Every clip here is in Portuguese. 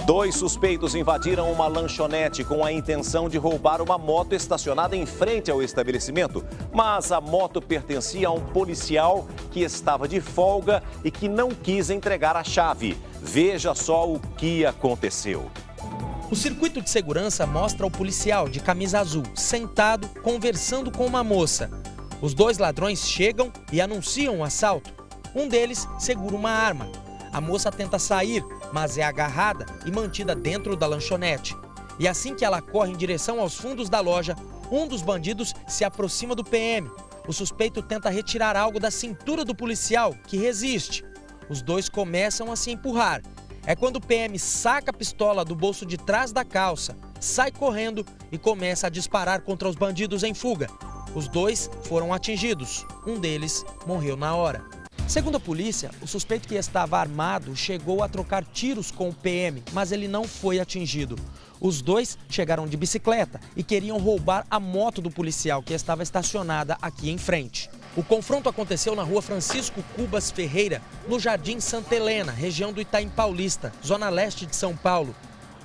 Dois suspeitos invadiram uma lanchonete com a intenção de roubar uma moto estacionada em frente ao estabelecimento. Mas a moto pertencia a um policial que estava de folga e que não quis entregar a chave. Veja só o que aconteceu. O circuito de segurança mostra o policial de camisa azul sentado conversando com uma moça. Os dois ladrões chegam e anunciam um assalto. Um deles segura uma arma. A moça tenta sair, mas é agarrada e mantida dentro da lanchonete. E assim que ela corre em direção aos fundos da loja, um dos bandidos se aproxima do PM. O suspeito tenta retirar algo da cintura do policial, que resiste. Os dois começam a se empurrar. É quando o PM saca a pistola do bolso de trás da calça, sai correndo e começa a disparar contra os bandidos em fuga. Os dois foram atingidos. Um deles morreu na hora. Segundo a polícia, o suspeito que estava armado chegou a trocar tiros com o PM, mas ele não foi atingido. Os dois chegaram de bicicleta e queriam roubar a moto do policial que estava estacionada aqui em frente. O confronto aconteceu na rua Francisco Cubas Ferreira, no Jardim Santa Helena, região do Itaim Paulista, zona leste de São Paulo.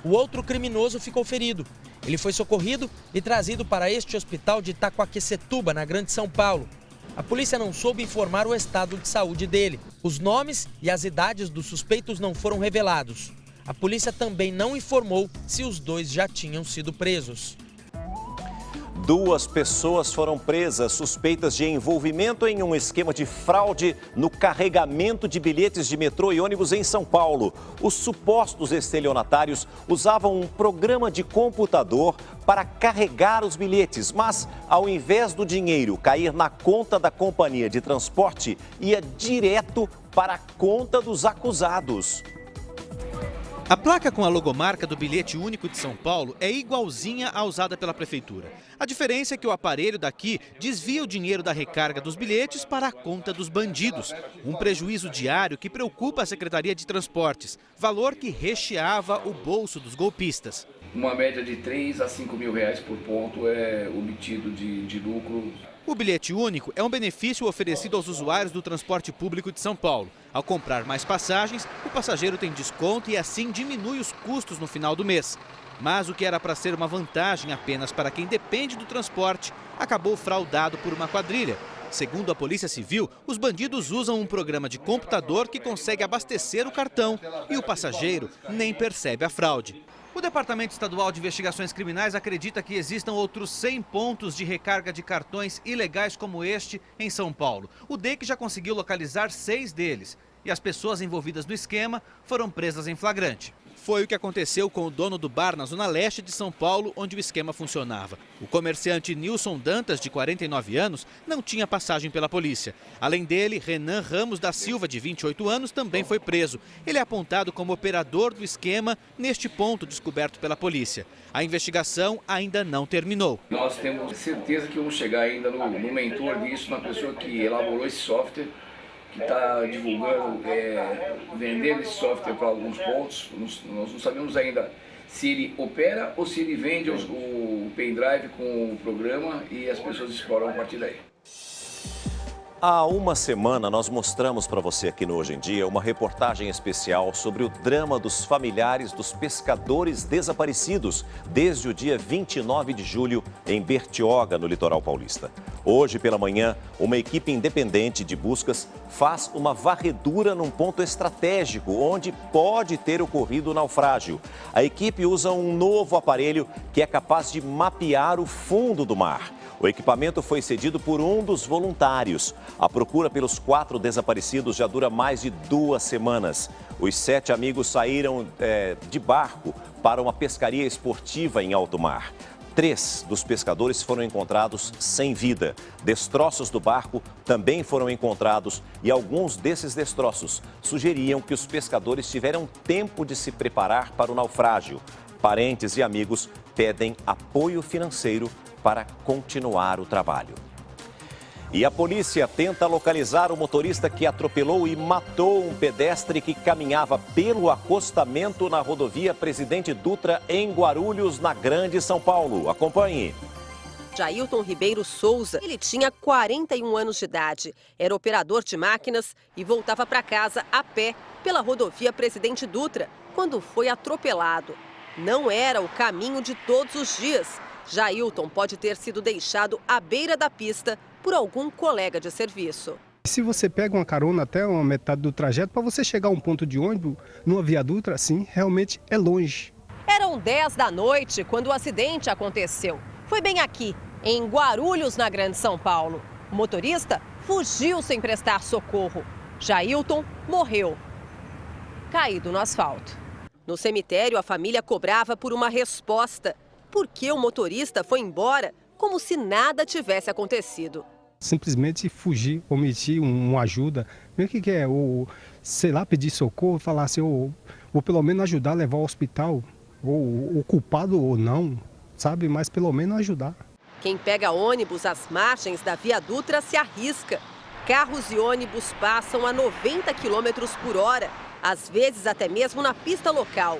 O outro criminoso ficou ferido. Ele foi socorrido e trazido para este hospital de Itaquaquecetuba, na Grande São Paulo. A polícia não soube informar o estado de saúde dele. Os nomes e as idades dos suspeitos não foram revelados. A polícia também não informou se os dois já tinham sido presos. Duas pessoas foram presas suspeitas de envolvimento em um esquema de fraude no carregamento de bilhetes de metrô e ônibus em São Paulo. Os supostos estelionatários usavam um programa de computador para carregar os bilhetes, mas ao invés do dinheiro cair na conta da companhia de transporte, ia direto para a conta dos acusados. A placa com a logomarca do bilhete único de São Paulo é igualzinha à usada pela prefeitura. A diferença é que o aparelho daqui desvia o dinheiro da recarga dos bilhetes para a conta dos bandidos. Um prejuízo diário que preocupa a Secretaria de Transportes, valor que recheava o bolso dos golpistas. Uma média de 3 a 5 mil reais por ponto é obtido de lucro. O bilhete único é um benefício oferecido aos usuários do transporte público de São Paulo. Ao comprar mais passagens, o passageiro tem desconto e assim diminui os custos no final do mês. Mas o que era para ser uma vantagem apenas para quem depende do transporte, acabou fraudado por uma quadrilha. Segundo a Polícia Civil, os bandidos usam um programa de computador que consegue abastecer o cartão e o passageiro nem percebe a fraude. O Departamento Estadual de Investigações Criminais acredita que existam outros 100 pontos de recarga de cartões ilegais como este em São Paulo. O DEIC já conseguiu localizar 6 deles e as pessoas envolvidas no esquema foram presas em flagrante. Foi o que aconteceu com o dono do bar na zona leste de São Paulo, onde o esquema funcionava. O comerciante Nilson Dantas, de 49 anos, não tinha passagem pela polícia. Além dele, Renan Ramos da Silva, de 28 anos, também foi preso. Ele é apontado como operador do esquema neste ponto descoberto pela polícia. A investigação ainda não terminou. Nós temos certeza que vamos chegar ainda no mentor disso, na pessoa que elaborou esse software, que está divulgando, vendendo esse software para alguns pontos. Nós não sabemos ainda se ele opera ou se ele vende o pendrive com o programa e as pessoas exploram a partir daí. Há uma semana nós mostramos para você aqui no Hoje em Dia uma reportagem especial sobre o drama dos familiares dos pescadores desaparecidos desde o dia 29 de julho em Bertioga, no litoral paulista. Hoje pela manhã, uma equipe independente de buscas faz uma varredura num ponto estratégico onde pode ter ocorrido o naufrágio. A equipe usa um novo aparelho que é capaz de mapear o fundo do mar. O equipamento foi cedido por um dos voluntários. A procura pelos 4 desaparecidos já dura mais de 2 semanas. Os 7 amigos saíram de barco para uma pescaria esportiva em alto mar. 3 dos pescadores foram encontrados sem vida. Destroços do barco também foram encontrados e alguns desses destroços sugeriam que os pescadores tiveram tempo de se preparar para o naufrágio. Parentes e amigos pedem apoio financeiro para continuar o trabalho. E a polícia tenta localizar o motorista que atropelou e matou um pedestre que caminhava pelo acostamento na rodovia Presidente Dutra, em Guarulhos, na Grande São Paulo. Acompanhe. Jailton Ribeiro Souza, ele tinha 41 anos de idade, era operador de máquinas e voltava para casa a pé pela rodovia Presidente Dutra, quando foi atropelado. Não era o caminho de todos os dias. Jailton pode ter sido deixado à beira da pista por algum colega de serviço. Se você pega uma carona até uma metade do trajeto, para você chegar a um ponto de ônibus, numa Via Dutra, assim, realmente é longe. Eram 10 da noite quando o acidente aconteceu. Foi bem aqui, em Guarulhos, na Grande São Paulo. O motorista fugiu sem prestar socorro. Jailton morreu, caído no asfalto. No cemitério, a família cobrava por uma resposta. Por que o motorista foi embora como se nada tivesse acontecido? Simplesmente fugir, omitir uma ajuda, o que é, ou sei lá, pedir socorro, falar assim, ou pelo menos ajudar a levar ao hospital, ou o culpado ou não, sabe, mas pelo menos ajudar. Quem pega ônibus às margens da Via Dutra se arrisca. Carros e ônibus passam a 90 km por hora, às vezes até mesmo na pista local.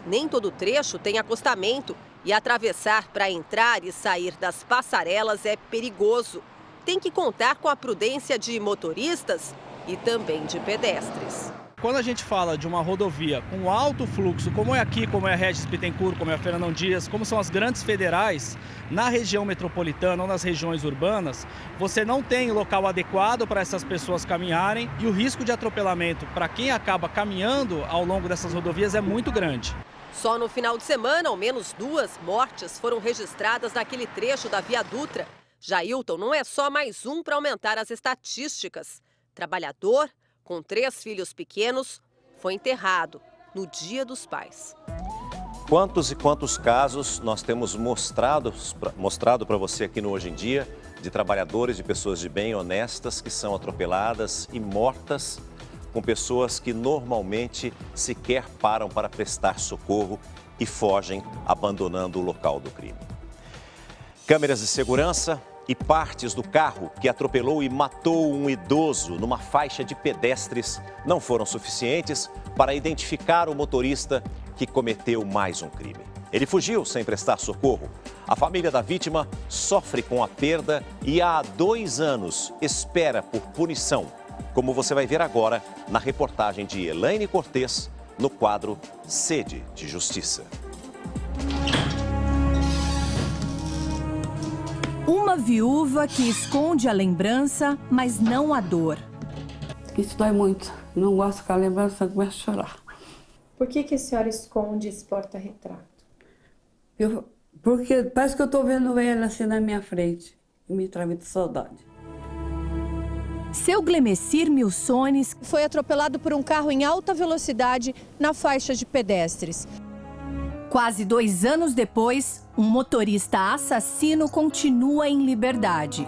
Nem todo trecho tem acostamento e atravessar para entrar e sair das passarelas é perigoso. Tem que contar com a prudência de motoristas e também de pedestres. Quando a gente fala de uma rodovia com alto fluxo, como é aqui, como é a Regis Bittencourt, como é a Fernão Dias, como são as grandes federais, na região metropolitana ou nas regiões urbanas, você não tem local adequado para essas pessoas caminharem e o risco de atropelamento para quem acaba caminhando ao longo dessas rodovias é muito grande. Só no final de semana, ao menos 2 mortes foram registradas naquele trecho da Via Dutra. Jailton não é só mais um para aumentar as estatísticas. Trabalhador, com 3 filhos pequenos, foi enterrado no Dia dos Pais. Quantos e quantos casos nós temos mostrado para você aqui no Hoje em Dia, de trabalhadores, de pessoas de bem, honestas, que são atropeladas e mortas, com pessoas que normalmente sequer param para prestar socorro e fogem, abandonando o local do crime. Câmeras de segurança e partes do carro que atropelou e matou um idoso numa faixa de pedestres não foram suficientes para identificar o motorista que cometeu mais um crime. Ele fugiu sem prestar socorro. A família da vítima sofre com a perda e há 2 anos espera por punição, como você vai ver agora na reportagem de Elaine Cortez no quadro Sede de Justiça. Uma viúva que esconde a lembrança, mas não a dor. Isso dói muito. Não gosto com a lembrança, começo a chorar. Por que a senhora esconde esse porta-retrato? Porque parece que eu estou vendo ele assim na minha frente. E me traz muita saudade. Seu Glemecir Milsones foi atropelado por um carro em alta velocidade na faixa de pedestres. Quase 2 anos depois, um motorista assassino continua em liberdade.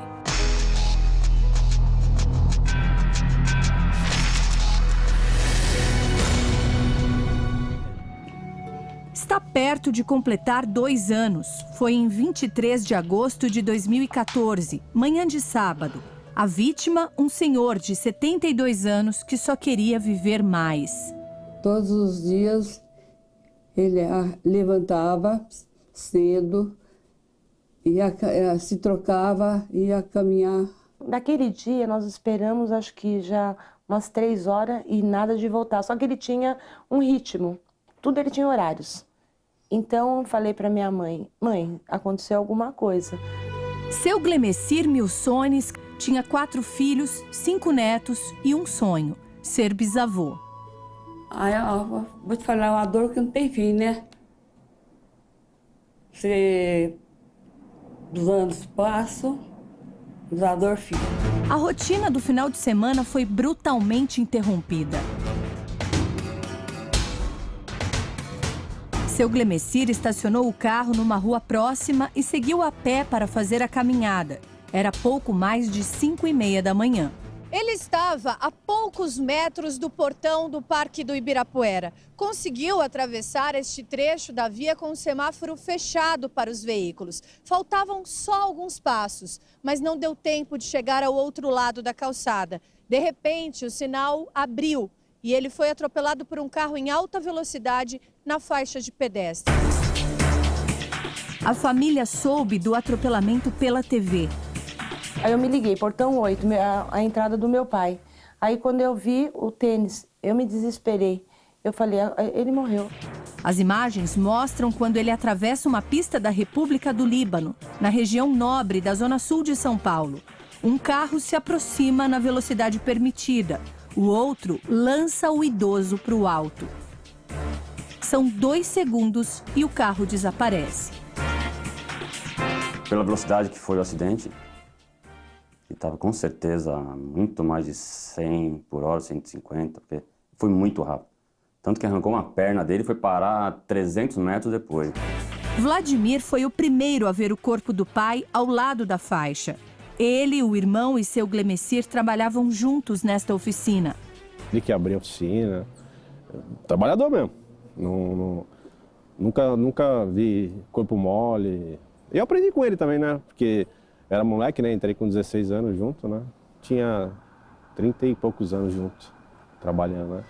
Está perto de completar 2 anos. Foi em 23 de agosto de 2014, manhã de sábado. A vítima, um senhor de 72 anos que só queria viver mais. Todos os dias ele levantava cedo, se trocava, ia caminhar. Naquele dia nós esperamos, acho que já umas 3 horas e nada de voltar. Só que ele tinha um ritmo, tudo ele tinha horários. Então eu falei para minha mãe, mãe, aconteceu alguma coisa. Seu Glemecir Milsones tinha 4 filhos, 5 netos e um sonho, ser bisavô. Aí eu vou te falar, uma dor que não tem fim, né? Os anos passam, a dor fica. A rotina do final de semana foi brutalmente interrompida. Seu Glemecir estacionou o carro numa rua próxima e seguiu a pé para fazer a caminhada. Era pouco mais de 5h30 da manhã. Ele estava a poucos metros do portão do Parque do Ibirapuera. Conseguiu atravessar este trecho da via com o semáforo fechado para os veículos. Faltavam só alguns passos, mas não deu tempo de chegar ao outro lado da calçada. De repente, o sinal abriu e ele foi atropelado por um carro em alta velocidade na faixa de pedestre. A família soube do atropelamento pela TV. Aí eu me liguei, portão 8, a entrada do meu pai. Aí quando eu vi o tênis, eu me desesperei. Eu falei, ele morreu. As imagens mostram quando ele atravessa uma pista da República do Líbano, na região nobre da zona sul de São Paulo. Um carro se aproxima na velocidade permitida. O outro lança o idoso para o alto. São 2 segundos e o carro desaparece. Pela velocidade que foi o acidente, que estava com certeza muito mais de 100 por hora, 150, foi muito rápido. Tanto que arrancou uma perna dele e foi parar 300 metros depois. Vladimir foi o primeiro a ver o corpo do pai ao lado da faixa. Ele, o irmão e seu Glemecir trabalhavam juntos nesta oficina. Ele que abriu a oficina, trabalhador mesmo. Nunca vi corpo mole. Eu aprendi com ele também, né? Porque era moleque, né? Entrei com 16 anos junto, né? Tinha 30 e poucos anos junto, trabalhando, né?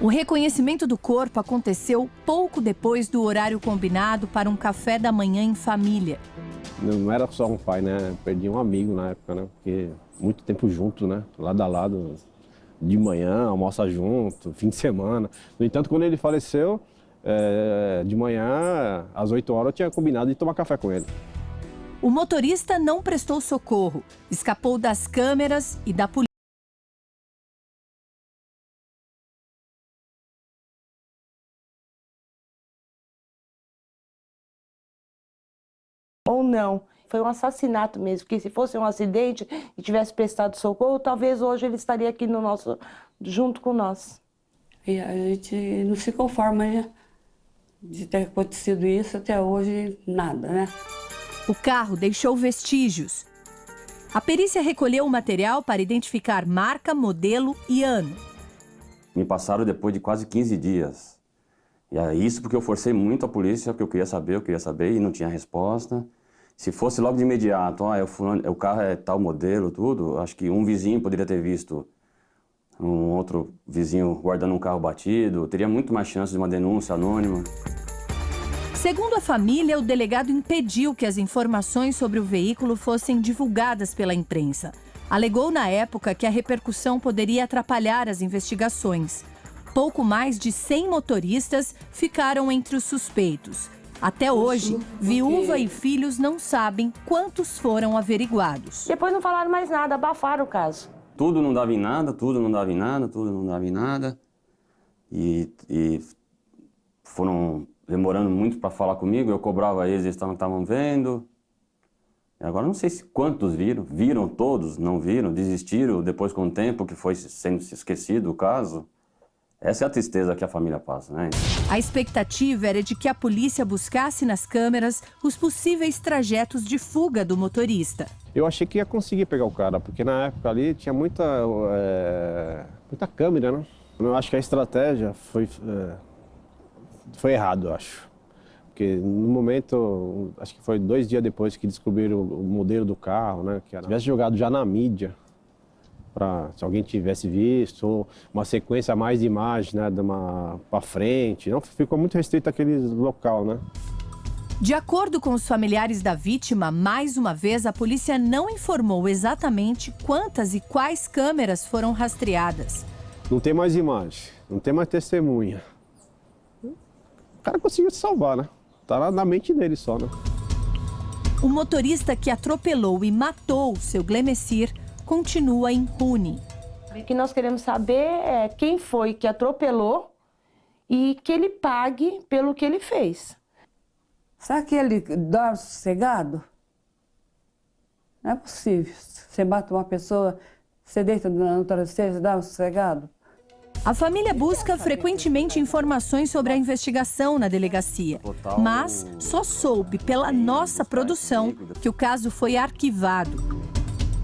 O reconhecimento do corpo aconteceu pouco depois do horário combinado para um café da manhã em família. Não era só um pai, né? Perdi um amigo na época, né? Porque muito tempo junto, né? Lado a lado, de manhã, almoça junto, fim de semana. No entanto, quando ele faleceu, de manhã, às 8 horas, eu tinha combinado de tomar café com ele. O motorista não prestou socorro, escapou das câmeras e da polícia. Ou não, foi um assassinato mesmo, porque se fosse um acidente e tivesse prestado socorro, talvez hoje ele estaria aqui junto com nós. E a gente não se conforma, né? De ter acontecido isso até hoje, nada, né? O carro deixou vestígios. A perícia recolheu o material para identificar marca, modelo e ano. Me passaram depois de quase 15 dias. E é isso porque eu forcei muito a polícia, porque eu queria saber e não tinha resposta. Se fosse logo de imediato, o carro é tal modelo, tudo, acho que um vizinho poderia ter visto um outro vizinho guardando um carro batido, teria muito mais chance de uma denúncia anônima. Segundo a família, o delegado impediu que as informações sobre o veículo fossem divulgadas pela imprensa. Alegou na época que a repercussão poderia atrapalhar as investigações. Pouco mais de 100 motoristas ficaram entre os suspeitos. Até hoje, viúva e filhos não sabem quantos foram averiguados. Depois não falaram mais nada, abafaram o caso. Tudo não dava em nada, tudo não dava em nada, tudo não dava em nada. E foram demorando muito para falar comigo, eu cobrava eles estavam vendo. E agora não sei se quantos viram todos, não viram, desistiram depois com o tempo que foi sendo esquecido o caso. Essa é a tristeza que a família passa, né? A expectativa era de que a polícia buscasse nas câmeras os possíveis trajetos de fuga do motorista. Eu achei que ia conseguir pegar o cara, porque na época ali tinha muita câmera, né? Eu acho que a estratégia foi errado, eu acho. Porque no momento, acho que foi 2 dias depois que descobriram o modelo do carro, né? Que tivesse jogado já na mídia, se alguém tivesse visto, ou uma sequência a mais de imagens, né, para frente. Não, ficou muito restrito aquele local, né? De acordo com os familiares da vítima, mais uma vez a polícia não informou exatamente quantas e quais câmeras foram rastreadas. Não tem mais imagem, não tem mais testemunha. O cara conseguiu se salvar, né? Tá na mente dele só, né? O motorista que atropelou e matou seu Glemecir continua impune. O que nós queremos saber é quem foi que atropelou e que ele pague pelo que ele fez. Será que ele dorme sossegado? Não é possível. Você mata uma pessoa, você deita no travesseiro, você dorme sossegado? A família busca frequentemente informações sobre a investigação na delegacia, mas só soube pela nossa produção que o caso foi arquivado.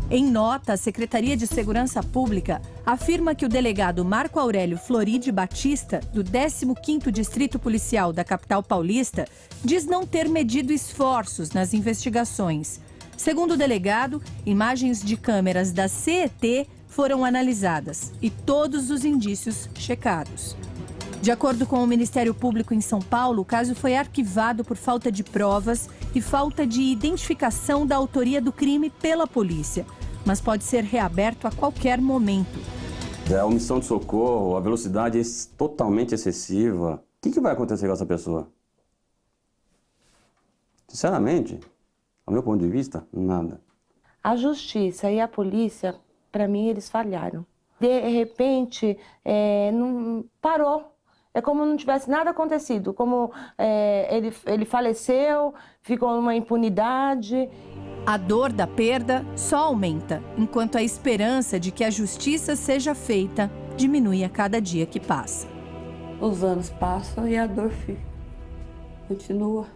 Em nota, a Secretaria de Segurança Pública afirma que o delegado Marco Aurélio Floride Batista, do 15º Distrito Policial da capital paulista, diz não ter medido esforços nas investigações. Segundo o delegado, imagens de câmeras da CET foram analisadas e todos os indícios checados. De acordo com o Ministério Público em São Paulo, o caso foi arquivado por falta de provas e falta de identificação da autoria do crime pela polícia, mas pode ser reaberto a qualquer momento. A omissão de socorro, a velocidade é totalmente excessiva. O que vai acontecer com essa pessoa? Sinceramente, ao meu ponto de vista, nada. A justiça e a polícia, para mim, eles falharam. De repente, não parou. É como não tivesse nada acontecido, como ele faleceu, ficou numa impunidade. A dor da perda só aumenta, enquanto a esperança de que a justiça seja feita diminui a cada dia que passa. Os anos passam e a dor continua.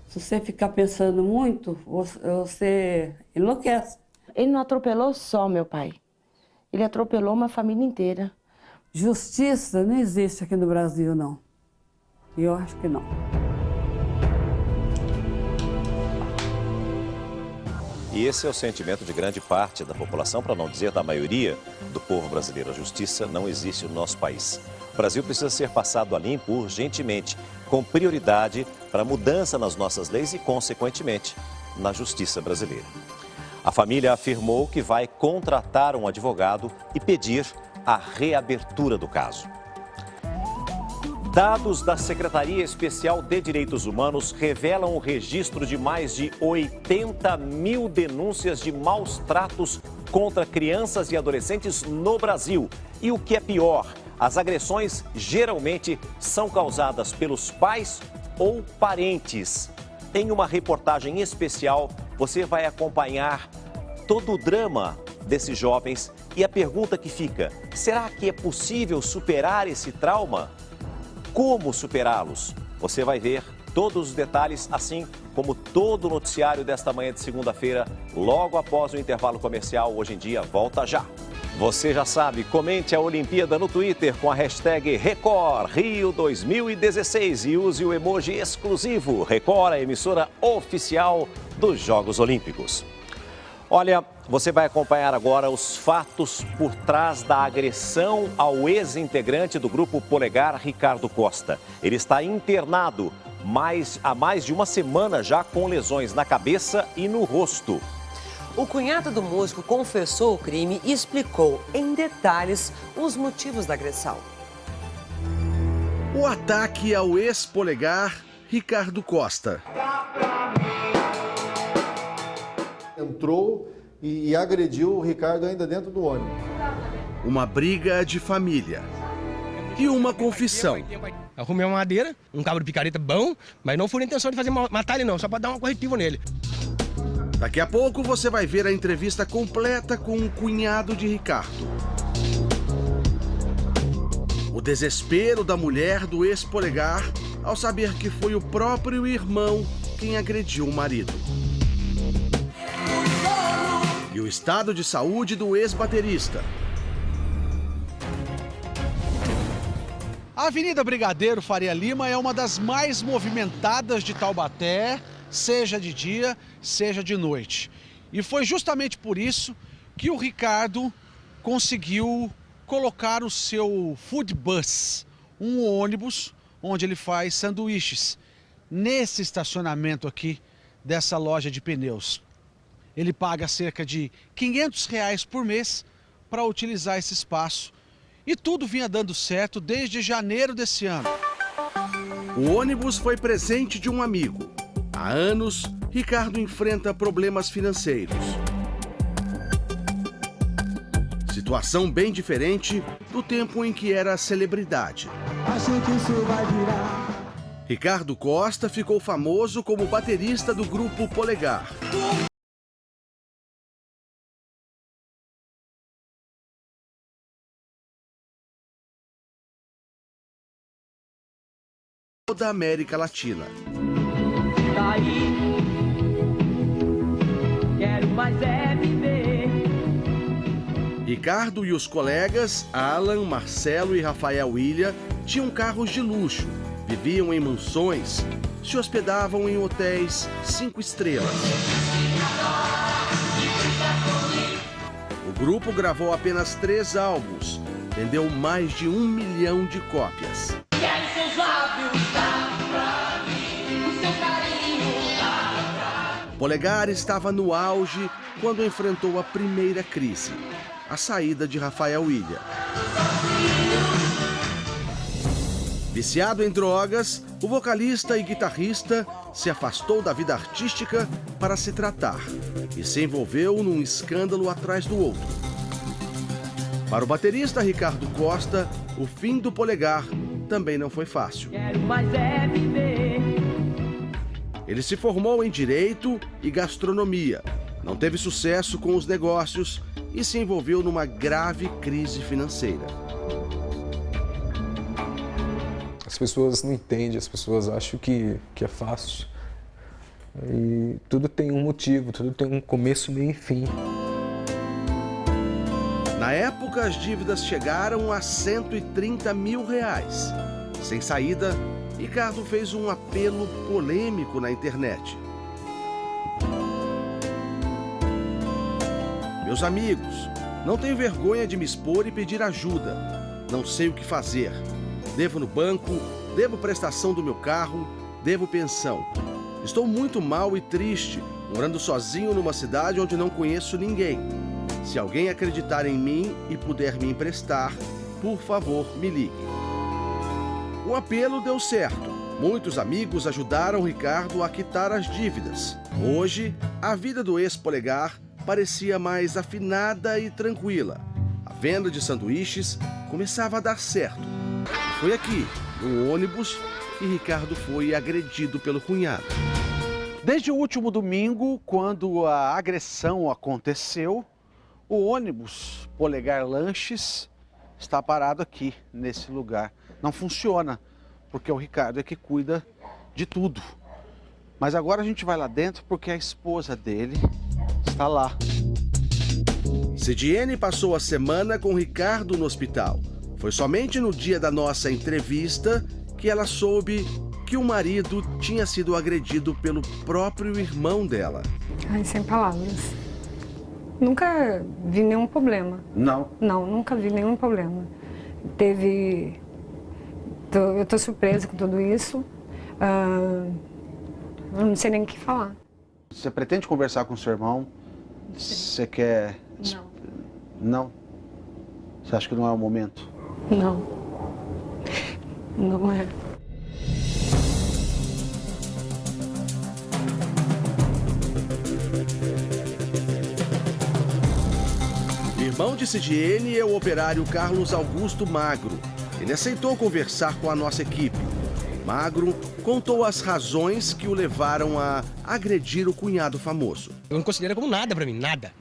Se você ficar pensando muito, você enlouquece. Ele não atropelou só meu pai, ele atropelou uma família inteira. Justiça não existe aqui no Brasil, não. E eu acho que não. E esse é o sentimento de grande parte da população, para não dizer da maioria do povo brasileiro. A justiça não existe no nosso país. O Brasil precisa ser passado a limpo urgentemente, com prioridade para mudança nas nossas leis e, consequentemente, na justiça brasileira. A família afirmou que vai contratar um advogado e pedir a reabertura do caso. Dados da Secretaria Especial de Direitos Humanos revelam o registro de mais de 80 mil denúncias de maus tratos contra crianças e adolescentes no Brasil. E o que é pior, as agressões geralmente são causadas pelos pais ou parentes. Em uma reportagem especial, você vai acompanhar todo o drama desses jovens e a pergunta que fica: será que é possível superar esse trauma? Como superá-los? Você vai ver todos os detalhes, assim como todo o noticiário desta manhã de segunda-feira, logo após o intervalo comercial. Hoje em Dia volta já. Você já sabe, comente a Olimpíada no Twitter com a hashtag Record Rio 2016 e use o emoji exclusivo Record, a emissora oficial dos Jogos Olímpicos. Olha, você vai acompanhar agora os fatos por trás da agressão ao ex-integrante do Grupo Polegar, Ricardo Costa. Ele está internado há mais de uma semana já, com lesões na cabeça e no rosto. O cunhado do músico confessou o crime e explicou em detalhes os motivos da agressão. O ataque ao ex-Polegar, Ricardo Costa. Entrou e agrediu o Ricardo ainda dentro do ônibus. Uma briga de família e uma confissão. Arrumei uma madeira, um cabo de picareta bom, mas não foi a intenção de matar ele não, só para dar uma corretiva nele. Daqui a pouco você vai ver a entrevista completa com o cunhado de Ricardo. O desespero da mulher do ex-Polegar ao saber que foi o próprio irmão quem agrediu o marido. E o estado de saúde do ex-baterista. A Avenida Brigadeiro Faria Lima é uma das mais movimentadas de Taubaté, seja de dia, seja de noite. E foi justamente por isso que o Ricardo conseguiu colocar o seu food bus, um ônibus onde ele faz sanduíches, nesse estacionamento aqui dessa loja de pneus. Ele paga cerca de R$500 por mês para utilizar esse espaço. E tudo vinha dando certo desde janeiro desse ano. O ônibus foi presente de um amigo. Há anos, Ricardo enfrenta problemas financeiros. Situação bem diferente do tempo em que era celebridade. Acho que isso vai virar. Ricardo Costa ficou famoso como baterista do Grupo Polegar. Da América Latina. Daí, quero mais é viver. Ricardo e os colegas, Alan, Marcelo e Rafael William, tinham carros de luxo, viviam em mansões, se hospedavam em hotéis 5 estrelas. O grupo gravou apenas 3 álbuns, vendeu mais de 1 milhão de cópias. Quero seus lábios, dá pra mim, o seu carinho, dá pra mim. Polegar estava no auge quando enfrentou a primeira crise. a saída de Rafael William. Viciado em drogas, o vocalista e guitarrista se afastou da vida artística para se tratar e se envolveu num escândalo atrás do outro. Para o baterista Ricardo Costa, o fim do Polegar também não foi fácil. Ele se formou em Direito e Gastronomia, não teve sucesso com os negócios e se envolveu numa grave crise financeira. As pessoas não entendem, as pessoas acham que é fácil. E tudo tem um motivo, tudo tem um começo, meio e fim. Na época, as dívidas chegaram a R$130 mil. Sem saída, Ricardo fez um apelo polêmico na internet. Meus amigos, não tenho vergonha de me expor e pedir ajuda. Não sei o que fazer. Devo no banco, devo prestação do meu carro, devo pensão. Estou muito mal e triste, morando sozinho numa cidade onde não conheço ninguém. Se alguém acreditar em mim e puder me emprestar, por favor, me ligue. O apelo deu certo. Muitos amigos ajudaram Ricardo a quitar as dívidas. Hoje, a vida do ex-Polegar parecia mais afinada e tranquila. A venda de sanduíches começava a dar certo. Foi aqui, no ônibus, que Ricardo foi agredido pelo cunhado. Desde o último domingo, quando a agressão aconteceu, o ônibus Polegar Lanches está parado aqui, nesse lugar. Não funciona, porque o Ricardo é que cuida de tudo. Mas agora a gente vai lá dentro porque a esposa dele está lá. Cidiene passou a semana com Ricardo no hospital. Foi somente no dia da nossa entrevista que ela soube que o marido tinha sido agredido pelo próprio irmão dela. Ai, sem palavras. Nunca vi nenhum problema. Não? Não, nunca vi nenhum problema. Eu tô surpresa com tudo isso. Eu não sei nem o que falar. Você pretende conversar com seu irmão? Você quer... Não. Não? Você acha que não é o momento? Não. Não é. O irmão de Cidiene é o operário Carlos Augusto Magro. Ele aceitou conversar com a nossa equipe. Magro contou as razões que o levaram a agredir o cunhado famoso. Eu não considero como nada pra mim, nada.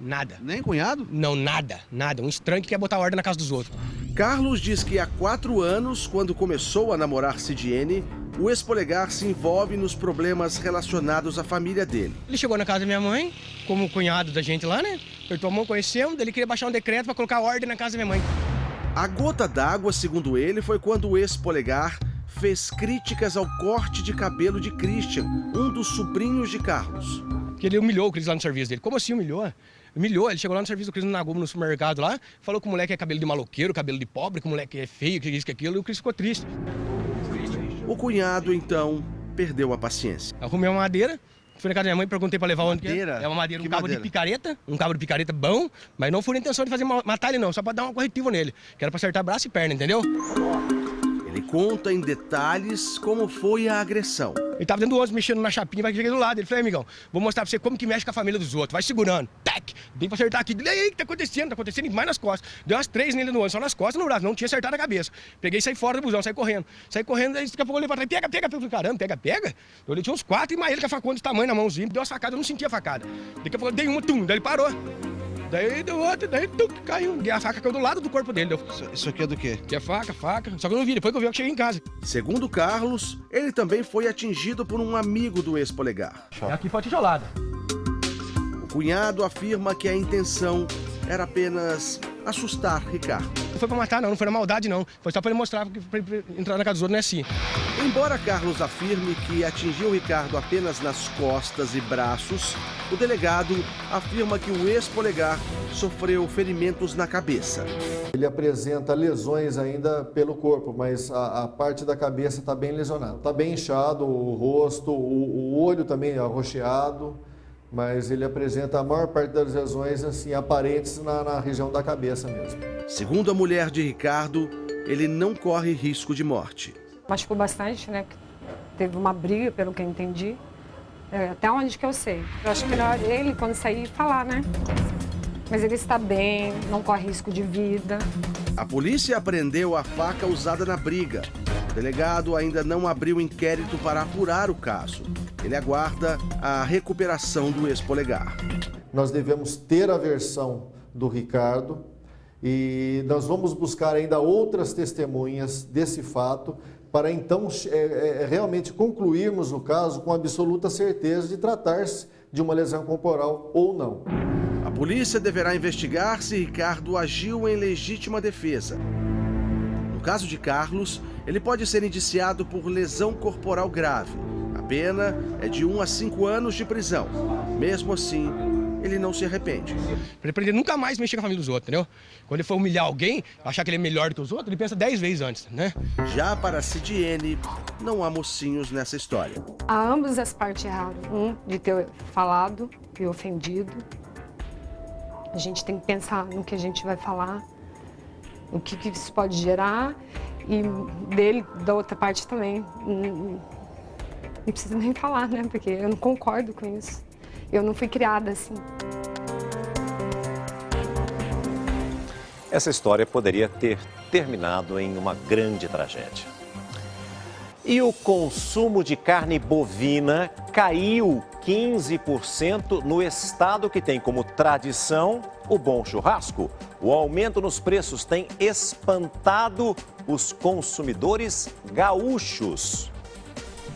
Nem cunhado? Não, nada. Um estranho que quer botar ordem na casa dos outros. Carlos diz que há 4 anos, quando começou a namorar Cidiene, o ex-Polegar se envolve nos problemas relacionados à família dele. Ele chegou na casa da minha mãe, como cunhado da gente lá, né? Apertou a mão, conhecemos, daí ele queria baixar um decreto pra colocar ordem na casa da minha mãe. A gota d'água, segundo ele, foi quando o ex-Polegar fez críticas ao corte de cabelo de Christian, um dos sobrinhos de Carlos. Que ele humilhou o Cris lá no serviço dele. Como assim humilhou? Humilhou, ele chegou lá no serviço do Cris na Globo, no supermercado lá, falou que o moleque é cabelo de maloqueiro, cabelo de pobre, que o moleque é feio, que isso, que aquilo, e o Cris ficou triste. O cunhado, então, perdeu a paciência. Arrumei uma madeira, fui na casa da minha mãe, perguntei pra levar onde madeira? É uma madeira, que um cabo madeira? de picareta, um cabo de picareta bom, mas não foi a intenção de fazer matar ele não, só pra dar uma corretiva nele, que era pra acertar braço e perna, entendeu? Ele conta em detalhes como foi a agressão. Ele tava dentro do ônibus mexendo na chapinha, vai chegar do lado. Ele falou, amigão, vou mostrar pra você como que mexe com a família dos outros. Vai segurando. Tac! Dei pra acertar aqui. E aí, o que tá acontecendo? Tá acontecendo mais nas costas. Deu umas 3 nele no ônibus, só nas costas e no braço. Não tinha acertado a cabeça. Peguei e saí fora do busão, saí correndo. Saí correndo, aí daqui a pouco eu olhei pra trás. Pega. Eu falei, caramba, pega. Eu olhei, tinha uns 4 e mais ele com a facona desse tamanho na mãozinha. Deu uma facada, eu não sentia a facada. Daqui a pouco eu dei uma, daí ele parou. Daí deu outra, daí caiu. A faca caiu do lado do corpo dele. Isso aqui é do quê? Que é faca. Só que eu não vi, depois que eu vi, eu cheguei em casa. Segundo Carlos, ele também foi atingido por um amigo do ex-Polegar. Aqui foi tijolada. O cunhado afirma que a intenção era apenas assustar Ricardo. Não foi pra matar não foi na maldade não. Foi só pra ele mostrar que pra ele entrar na casa dos outros não é assim. Embora Carlos afirme que atingiu Ricardo apenas nas costas e braços, o delegado afirma que o ex-Polegar sofreu ferimentos na cabeça. Ele apresenta lesões ainda pelo corpo, mas a parte da cabeça está bem lesionada. Está bem inchado, o rosto, o olho também arroxeado, mas ele apresenta a maior parte das lesões assim, aparentes na região da cabeça mesmo. Segundo a mulher de Ricardo, ele não corre risco de morte. Machucou bastante, né? Teve uma briga, pelo que eu entendi. Até onde que eu sei. Eu acho melhor ele, quando sair, falar, né? Mas ele está bem, não corre risco de vida. A polícia apreendeu a faca usada na briga. O delegado ainda não abriu inquérito para apurar o caso. Ele aguarda a recuperação do ex-polegar. Nós devemos ter a versão do Ricardo e nós vamos buscar ainda outras testemunhas desse fato para então realmente concluirmos o caso com absoluta certeza de tratar-se de uma lesão corporal ou não. A polícia deverá investigar se Ricardo agiu em legítima defesa. No caso de Carlos, ele pode ser indiciado por lesão corporal grave. A pena é de 1 a 5 anos de prisão. Mesmo assim, ele não se arrepende. Para ele aprender nunca mais mexer com a família dos outros, entendeu? Quando ele for humilhar alguém, achar que ele é melhor do que os outros, ele pensa 10 vezes antes, né? Já para Cidiene, não há mocinhos nessa história. Há ambas as partes erraram. De ter falado e ofendido. A gente tem que pensar no que a gente vai falar, o que isso pode gerar, e dele, da outra parte também. Não precisa nem falar, né? Porque eu não concordo com isso. Eu não fui criada assim. Essa história poderia ter terminado em uma grande tragédia. E o consumo de carne bovina caiu 15% no estado que tem como tradição o bom churrasco. O aumento nos preços tem espantado os consumidores gaúchos.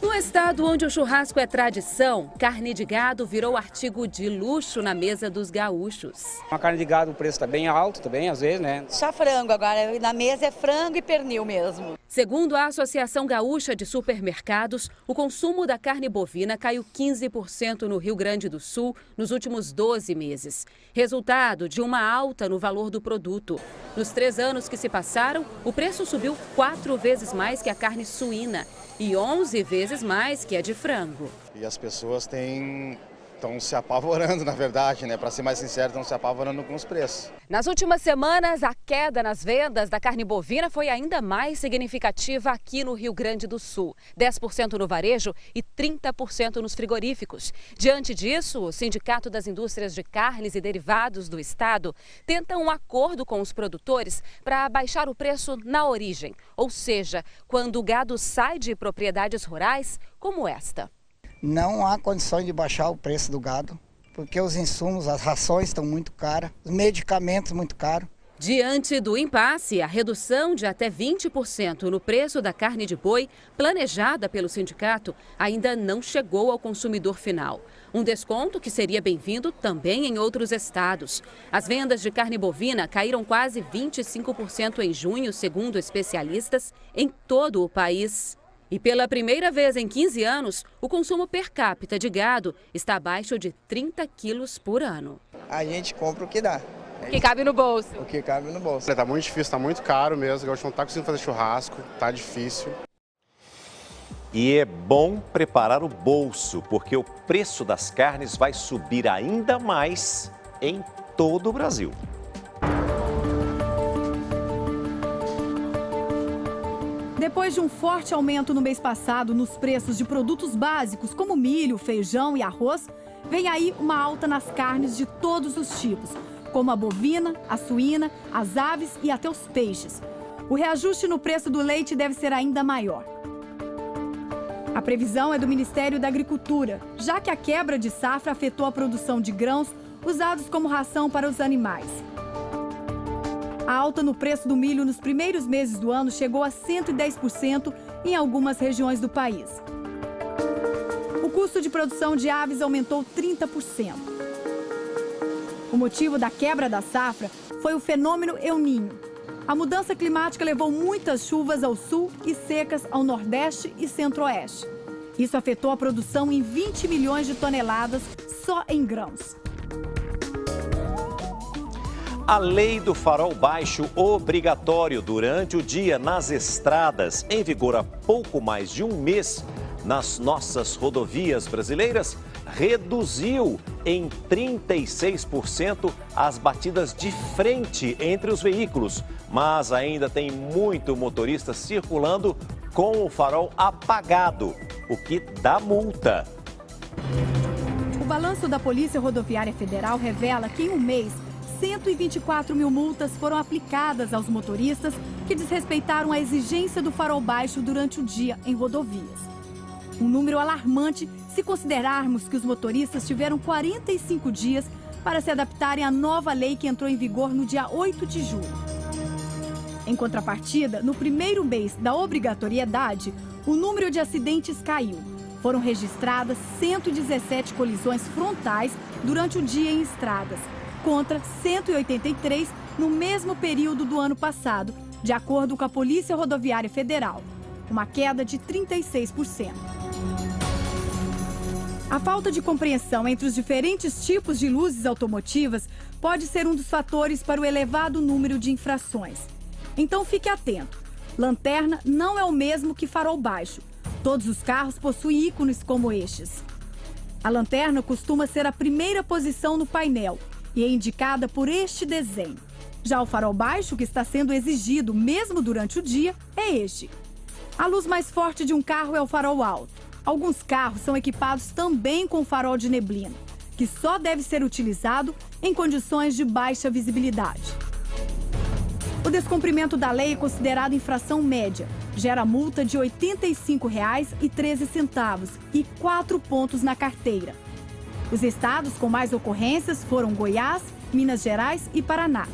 No estado onde o churrasco é tradição, carne de gado virou artigo de luxo na mesa dos gaúchos. A carne de gado, o preço está bem alto também, às vezes, né? Só frango agora, na mesa é frango e pernil mesmo. Segundo a Associação Gaúcha de Supermercados, o consumo da carne bovina caiu 15% no Rio Grande do Sul nos últimos 12 meses. Resultado de uma alta no valor do produto. Nos 3 anos que se passaram, o preço subiu 4 vezes mais que a carne suína e 11 vezes mais que a de frango. E as pessoas estão se apavorando, na verdade, né? Para ser mais sincero, estão se apavorando com os preços. Nas últimas semanas, a queda nas vendas da carne bovina foi ainda mais significativa aqui no Rio Grande do Sul. 10% no varejo e 30% nos frigoríficos. Diante disso, o Sindicato das Indústrias de Carnes e Derivados do Estado tenta um acordo com os produtores para baixar o preço na origem. Ou seja, quando o gado sai de propriedades rurais como esta. Não há condições de baixar o preço do gado, porque os insumos, as rações estão muito caras, os medicamentos muito caros. Diante do impasse, a redução de até 20% no preço da carne de boi, planejada pelo sindicato, ainda não chegou ao consumidor final. Um desconto que seria bem-vindo também em outros estados. As vendas de carne bovina caíram quase 25% em junho, segundo especialistas, em todo o país. E pela primeira vez em 15 anos, o consumo per capita de gado está abaixo de 30 quilos por ano. A gente compra o que dá. O que cabe no bolso. O que cabe no bolso. Está muito difícil, está muito caro mesmo. A gente não está conseguindo fazer churrasco, está difícil. E é bom preparar o bolso, porque o preço das carnes vai subir ainda mais em todo o Brasil. Depois de um forte aumento no mês passado nos preços de produtos básicos como milho, feijão e arroz, vem aí uma alta nas carnes de todos os tipos, como a bovina, a suína, as aves e até os peixes. O reajuste no preço do leite deve ser ainda maior. A previsão é do Ministério da Agricultura, já que a quebra de safra afetou a produção de grãos usados como ração para os animais. A alta no preço do milho nos primeiros meses do ano chegou a 110% em algumas regiões do país. O custo de produção de aves aumentou 30%. O motivo da quebra da safra foi o fenômeno El Niño. A mudança climática levou muitas chuvas ao sul e secas ao nordeste e centro-oeste. Isso afetou a produção em 20 milhões de toneladas só em grãos. A lei do farol baixo obrigatório durante o dia nas estradas, em vigor há pouco mais de um mês, nas nossas rodovias brasileiras reduziu em 36% as batidas de frente entre os veículos, mas ainda tem muito motorista circulando com o farol apagado, o que dá multa. O balanço da Polícia Rodoviária Federal revela que em um mês, 124 mil multas foram aplicadas aos motoristas que desrespeitaram a exigência do farol baixo durante o dia em rodovias. Um número alarmante se considerarmos que os motoristas tiveram 45 dias para se adaptarem à nova lei que entrou em vigor no dia 8 de julho. Em contrapartida, no primeiro mês da obrigatoriedade, o número de acidentes caiu. Foram registradas 117 colisões frontais durante o dia em estradas, contra 183 no mesmo período do ano passado, de acordo com a Polícia Rodoviária Federal, uma queda de 36%. A falta de compreensão entre os diferentes tipos de luzes automotivas pode ser um dos fatores para o elevado número de infrações. Então fique atento. Lanterna não é o mesmo que farol baixo. Todos os carros possuem ícones como estes. A lanterna costuma ser a primeira posição no painel e é indicada por este desenho. Já o farol baixo, que está sendo exigido mesmo durante o dia, é este. A luz mais forte de um carro é o farol alto. Alguns carros são equipados também com farol de neblina, que só deve ser utilizado em condições de baixa visibilidade. O descumprimento da lei é considerado infração média. Gera multa de R$ 85,13 e 4 pontos na carteira. Os estados com mais ocorrências foram Goiás, Minas Gerais e Paraná.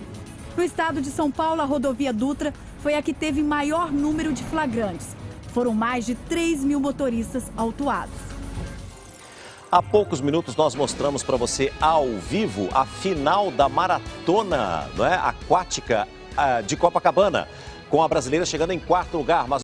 No estado de São Paulo, a rodovia Dutra foi a que teve maior número de flagrantes. Foram mais de 3 mil motoristas autuados. Há poucos minutos nós mostramos para você ao vivo a final da maratona, não é, aquática de Copacabana, com a brasileira chegando em 4º lugar. Mas